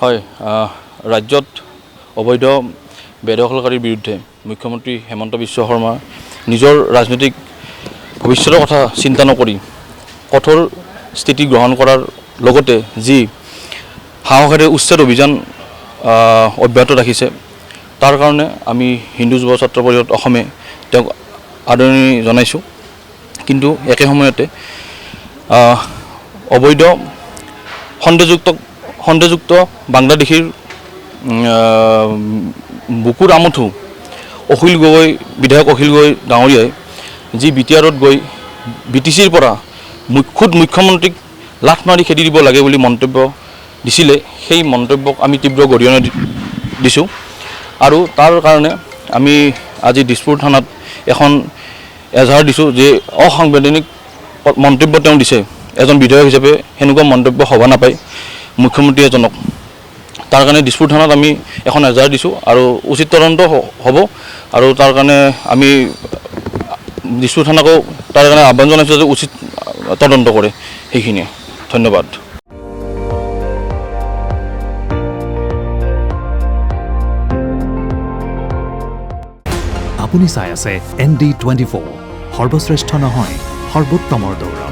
হয়, ৰাজ্যত অবৈধ বেদখলকাৰীৰ বিৰুদ্ধে মুখ্যমন্ত্ৰী হেমন্ত বিশ্ব শৰ্মা নিজৰ ৰাজনৈতিক ভৱিষ্যতৰ কথা চিন্তা নকৰি কঠোৰ স্থিতি গ্ৰহণ কৰাৰ লগতে যি সাহসেৰে উচ্ছেদ অভিযান অব্যাহত ৰাখিছে, তাৰ কাৰণে আমি হিন্দু যুৱ ছাত্ৰ পৰিষদ অসমে তেওঁক আদৰণি জনাইছোঁ। কিন্তু একে সময়তে অবৈধ সন্দেহযুক্ত বাংলাদেশীৰ বুকুৰ আমঠু বিধায়ক অখিল গগৈ ডাঙৰীয়াই যি BTRত গৈ BTCৰ পৰা মুখ্যমন্ত্ৰীক লাঠ মাৰি খেদি দিব লাগে বুলি মন্তব্য দিছিলে, সেই মন্তব্যক আমি তীব্ৰ গৰিহণা দিছোঁ। আৰু তাৰ কাৰণে আমি আজি দিছপুৰ থানাত এখন এজাহাৰ দিছোঁ যে অসাংবিধানিক মন্তব্য তেওঁ দিছে। এজন বিধায়ক হিচাপে সেনেকুৱা মন্তব্য হ'ব নাপায় মুখ্যমন্ত্ৰী এজনক। তাৰ কাৰণে দিছপুৰ থানাত আমি এখন এজাহাৰ দিছোঁ আৰু উচিত তদন্ত হ'ব। আৰু তাৰ কাৰণে আমি দিছপুৰ থানাকো তাৰ কাৰণে আহ্বান জনাইছোঁ যে উচিত তদন্ত কৰে। সেইখিনিয়ে, ধন্যবাদ। আপুনি চাই আছে ND24, সৰ্বশ্ৰেষ্ঠ নহয় সৰ্বোত্তমৰ দৌৰ।